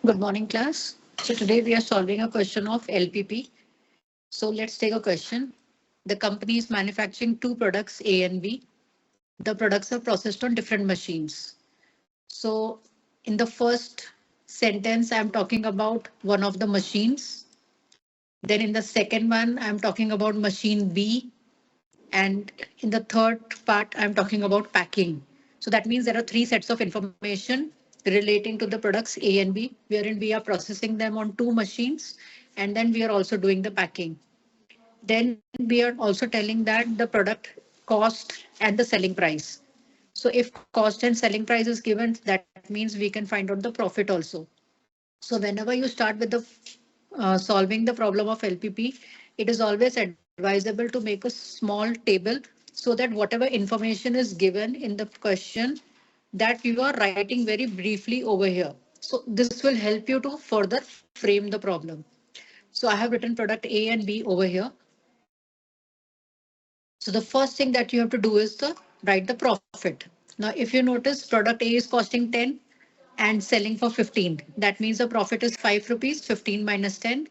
Good morning, class. So today we are solving a question of LPP. So let's take a question. The company is manufacturing two products, A and B. The products are processed on different machines. So in the first sentence, I'm talking about one of the machines. Then in the second one, I'm talking about machine B. And in the third part, I'm talking about packing. So that means there are three sets of information relating to the products A and B, wherein we are processing them on two machines, and then we are also doing the packing. Then we are also telling that the product cost and the selling price. So if cost and selling price is given, that means we can find out the profit also. So whenever you start with the solving the problem of LPP, it is always advisable to make a small table so that whatever information is given in the question that you are writing very briefly over here. So this will help you to further frame the problem. So I have written product A and B over here. So the first thing that you have to do is to write the profit. Now, if you notice product A is costing 10 and selling for 15. That means the profit is 5 rupees, 15 minus 10.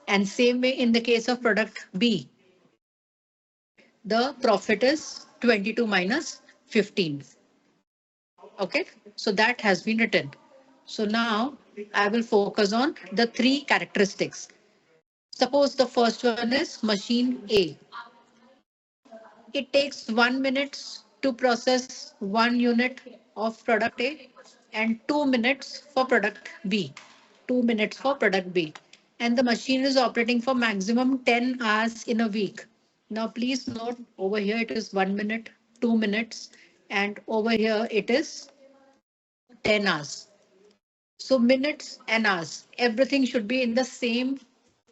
And same way in the case of product B, the profit is 22 minus 15. Okay, so that has been written. So now I will focus on the three characteristics. Suppose the first one is machine A. It takes 1 minute to process 1 unit of product A and 2 minutes for product B. 2 minutes for product B. And the machine is operating for maximum 10 hours in a week. Now, please note over here it is 1 minute, 2 minutes, and over here it is 10 hours. So minutes and hours, everything should be in the same,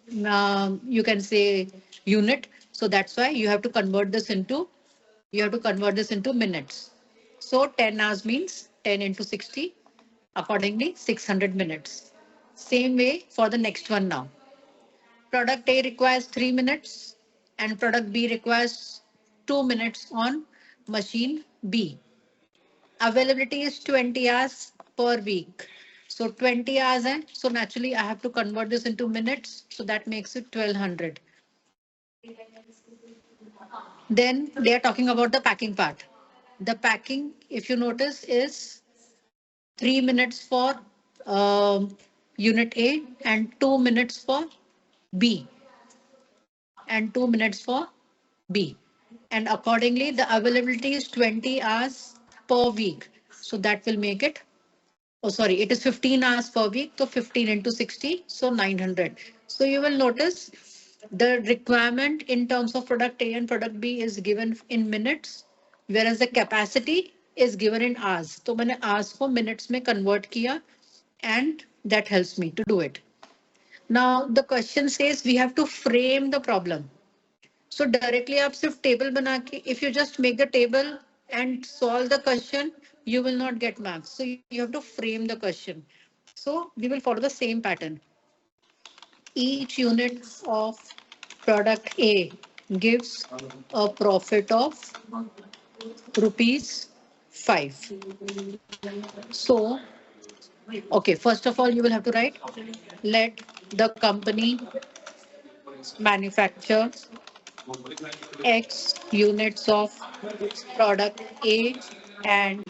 you can say unit. So that's why you have to convert this into minutes. So 10 hours means 10 into 60, accordingly 600 minutes. Same way for the next one now. Product A requires 3 minutes and product B requires 2 minutes on machine B. Availability is 20 hours per week. So 20 hours, and so naturally I have to convert this into minutes. So that makes it 1200. Then they are talking about the packing part. The packing, if you notice, is 3 minutes for unit A and 2 minutes for B and 2 minutes for B. And accordingly, the availability is 20 hours per week. So that will make it, oh, sorry, it is 15 hours per week. So 15 into 60, so 900. So you will notice the requirement in terms of product A and product B is given in minutes, whereas the capacity is given in hours. So मैंने hours को minutes में convert किया, and that helps me to do it. Now the question says we have to frame the problem. So directly आप सिर्फ table बना के, if you just make the table and solve the question, you will not get marks. So you have to frame the question. So we will follow the same pattern. Each unit of product A gives a profit of rupees 5. So, okay, first of all, you will have to write, let the company manufacture X units of product A and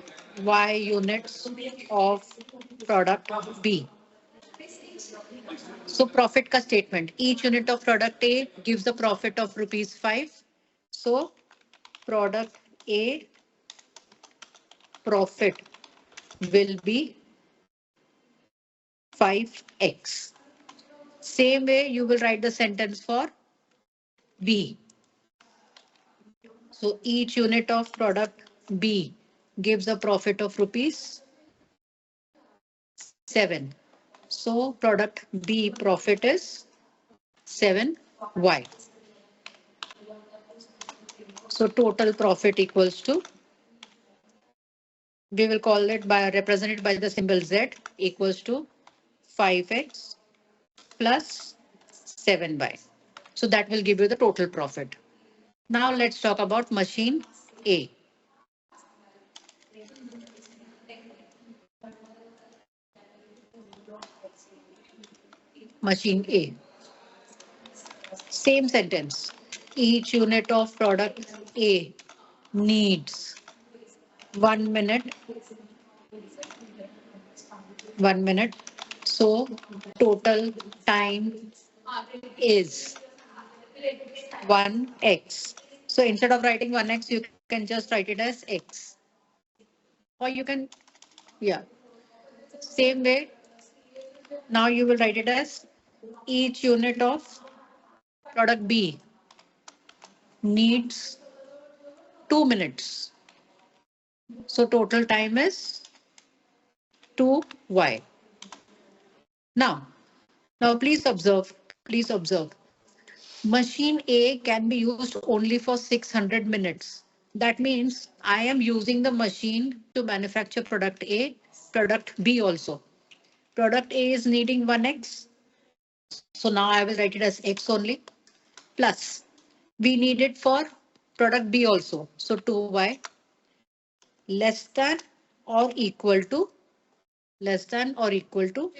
Y units of product B. So profit ka statement. Each unit of product A gives a profit of rupees 5. So product A profit will be 5x. Same way you will write the sentence for B. So each unit of product B gives a profit of rupees 7. So product B profit is 7y. So total profit equals to, we will call it by represented by the symbol Z, equals to 5x plus 7y. So that will give you the total profit. Now let's talk about machine A. machine A. Same sentence. Each unit of product A needs 1 minute. 1 minute. So total time is 1x. So instead of writing 1x, you can just write it as x. Or you can, yeah, same way. Now you will write it as each unit of product B needs 2 minutes. So total time is 2y. Now, please observe. Machine A can be used only for 600 minutes. That means I am using the machine to manufacture product A, product B also. Product A is needing 1x. So now I will write it as x only. Plus, we need it for product B also. So 2y less than or equal to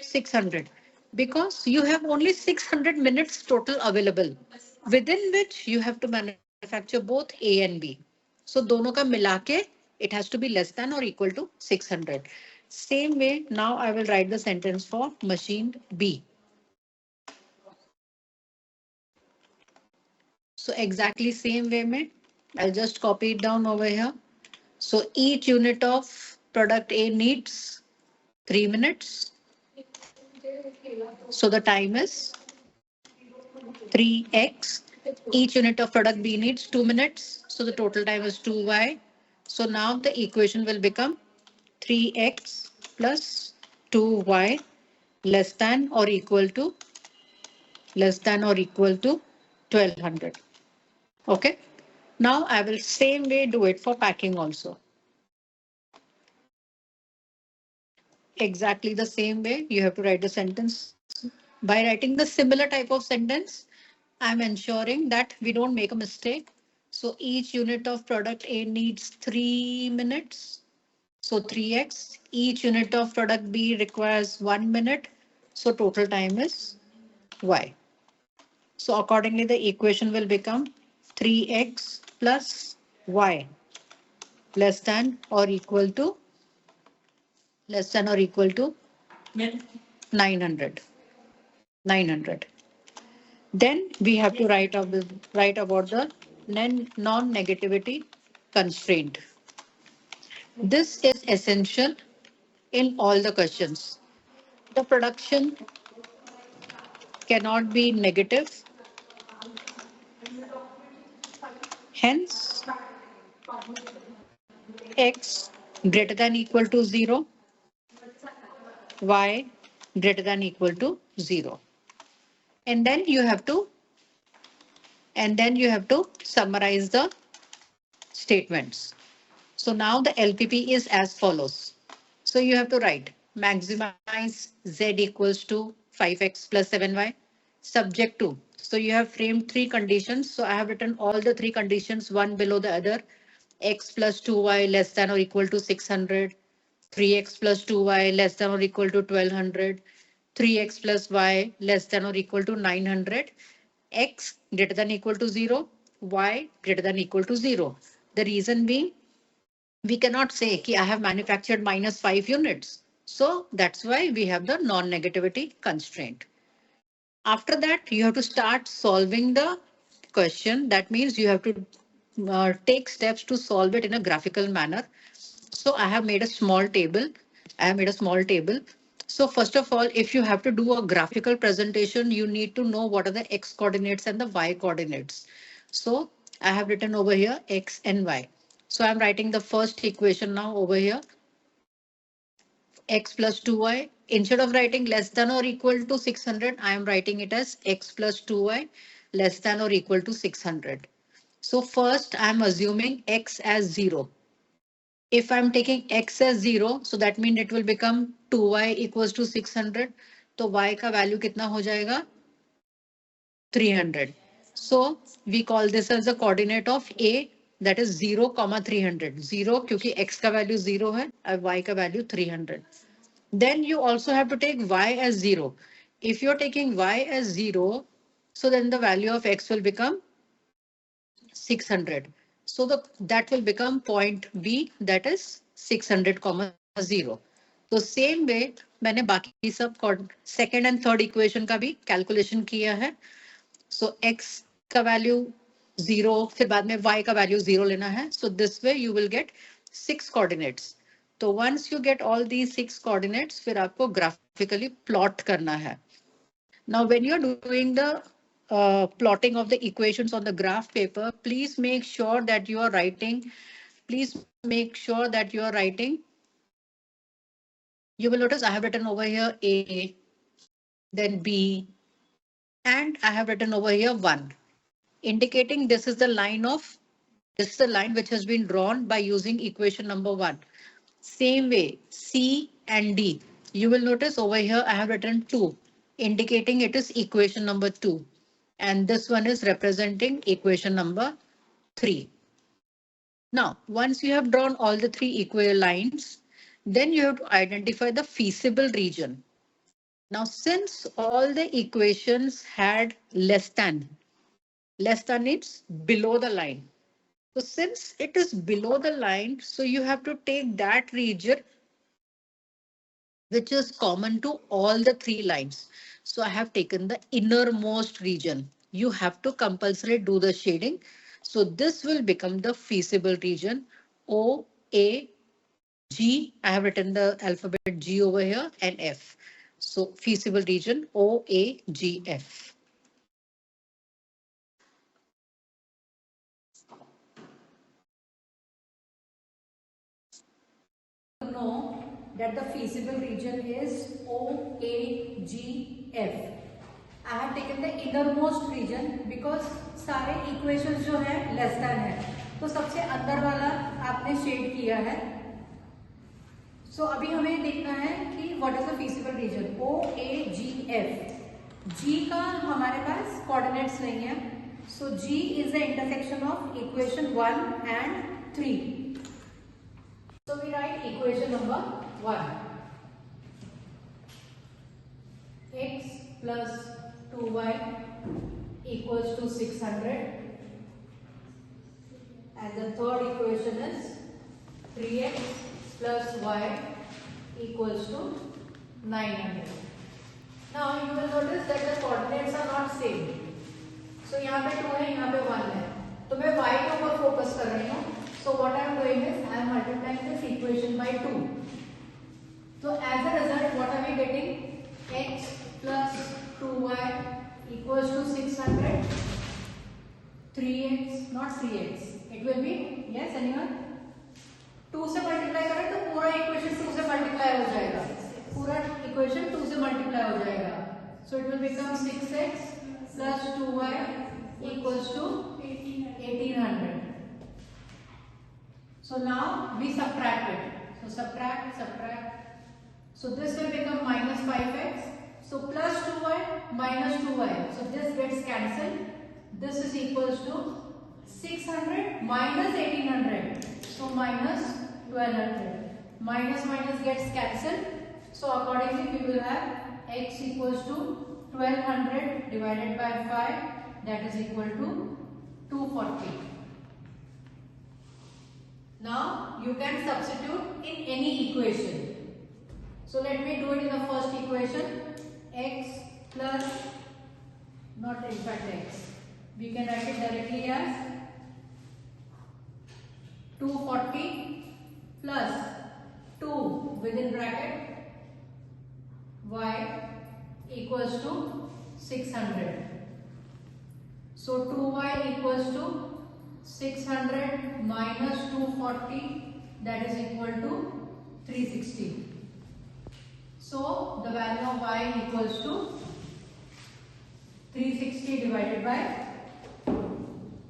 600, because you have only 600 minutes total available within which you have to manufacture both A and B. So दोनों का मिला के it has to be less than or equal to 600. Same way, now I will write the sentence for machine B. So exactly same way mein, I'll just copy it down over here. So each unit of product A needs 3 minutes. So the time is 3x. Each unit of product B needs 2 minutes. So the total time is 2y. So now the equation will become 3x plus 2y less than or equal to 1200. Okay. Now I will same way do it for packing also. Exactly the same way you have to write the sentence. By writing the similar type of sentence, I'm ensuring that we don't make a mistake. So each unit of product A needs 3 minutes. So 3x. Each unit of product B requires 1 minute. So total time is y. So accordingly, the equation will become 3x plus y less than or equal to 900. 900. Then we have to write about the non-negativity constraint. This is essential in all the questions. The production cannot be negative. Hence, x greater than equal to 0, y greater than equal to 0. And then you have to summarize the statements. So now the LPP is as follows. So you have to write maximize z equals to 5x plus 7y subject to. So you have framed three conditions. So I have written all the three conditions one below the other. X plus 2y less than or equal to 600. 3x plus 2y less than or equal to 1200. 3x plus y less than or equal to 900. X greater than equal to 0. Y greater than equal to 0. The reason being, we cannot say ki I have manufactured minus 5 units. So that's why we have the non-negativity constraint. After that, you have to start solving the question. That means you have to take steps to solve it in a graphical manner. So I have made a small table. So first of all, if you have to do a graphical presentation, you need to know what are the x coordinates and the y coordinates. So I have written over here x and y. So I'm writing the first equation now over here. X plus 2y. Instead of writing less than or equal to 600, I am writing it as x plus 2y less than or equal to 600. So first I'm assuming x as 0. If I'm taking x as 0, so that means it will become 2y equals to 600. So y का value कितना हो जाएगा? 300. So we call this as the coordinate of A, that is 0, 300. 0 क्योंकि x का value 0 है और y का value 300. Then you also have to take y as 0. If you're taking y as 0, so then the value of x will become 600. So that will become point B, that is 600 comma 0. तो same way मैंने बाकी सब second and third equation का भी calculation किया है. सो x का value 0, फिर बाद में y का वैल्यू 0 लेना है. So this way you will get 6 coordinates. तो once you get all the 6 coordinates, फिर आपको ग्राफिकली प्लॉट करना है. Now when you are doing the plotting of the equations on the graph paper, please make sure that you are writing. You will notice I have written over here A, then B, and I have written over here 1, indicating this is the line which has been drawn by using equation number 1. Same way, C and D. You will notice over here I have written 2, indicating it is equation number 2. And this one is representing equation number 3. Now, once you have drawn all the 3 equal lines, then you have to identify the feasible region. Now, since all the equations had less than it's below the line. So since it is below the line, so you have to take that region which is common to all the 3 lines. So I have taken the innermost region. You have to compulsory do the shading. So this will become the feasible region O, A, G. I have written the alphabet G over here and F. So feasible region O, A, G, F. Know that the feasible region is O, A, G, F. I have taken the innermost region because सारे equations जो है less than है, तो सबसे अंदर वाला आपने shade किया है. So अभी हमें देखना है कि what is the feasible region O, A, G, F. G का हमारे पास coordinates नहीं है, so G is the intersection of equation 1 and 3. So we write equation number 1. X plus 2y equals to 600. And the third equation is 3x plus y equals to 900. Now you will notice that the coordinates are not same. So यहाँ पे 2 है, यहाँ पे 1 है. तो मैं y के ऊपर फोकस कर रही हूँ. So what I am doing is I am multiplying this equation by 2. So as a result, what are we getting? X plus 2y equals to 600. 3x, not 3x. It will be, yes, anyone? 2 से multiply करें तो पूरा equation 2 से multiply हो जाएगा. पूरा equation 2 से multiply हो जाएगा. So it will become 6x plus 2y equals to 1800. So now we subtract it. So subtract. So this will become minus 5x. So plus 2y minus 2y. So this gets cancelled. This is equals to 600 minus 1800. So minus 1200. Minus gets cancelled. So accordingly we will have x equals to 1200 divided by 5. That is equal to 240. Now you can substitute in any equation. So let me do it in the first equation. X plus, not in fact x. We can write it directly as 240 plus 2 within bracket y equals to 600. So 2y equals to 600 minus 240, that is equal to 360. So the value of y equals to 360 divided by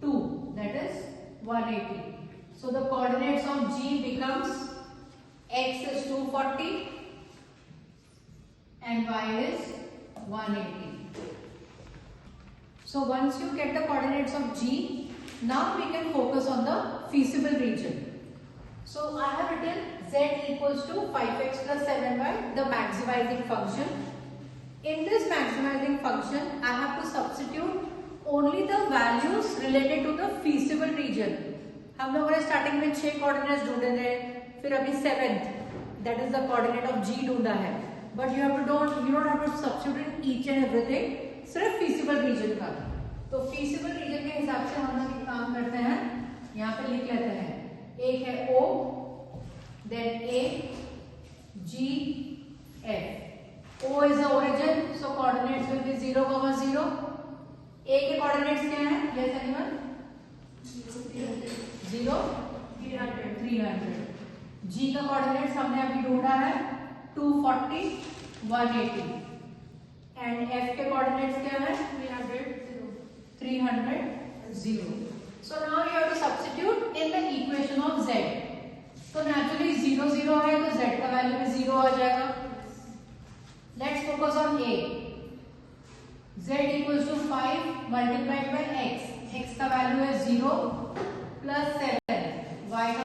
2, that is 180. So the coordinates of G becomes x is 240 and y is 180. So once you get the coordinates of G, now we can focus on the feasible region. So I have written z equals to 5x plus 7y, the maximizing function. In this maximizing function, I have to substitute only the values related to the feasible region. हम लोगों ने starting में 6 coordinates ढूंढे थे, फिर अभी 7th that is the coordinate of G ढूंढा है. But you don't have to substitute each and everything. सिर्फ feasible region का. तो feasible region के हिसाब से हम लोग एक काम करते हैं, यहाँ पे लिख लेते हैं. एक है O, then A, G, F. O is the origin, so coordinates will be 0, 0. A के coordinates क्या हैं? Yes, anyone? 0, 300. G का coordinates हमने अभी ढूंढा है 240, 180. And F के coordinates क्या है? 300, 0. So now you have to substitute in the equation of Z. तो naturally 0, 0 है तो Z का value भी 0 आ जाएगा. Let's focus on A. Z equals to 5 multiplied by X. X का value है 0 plus 7. Y का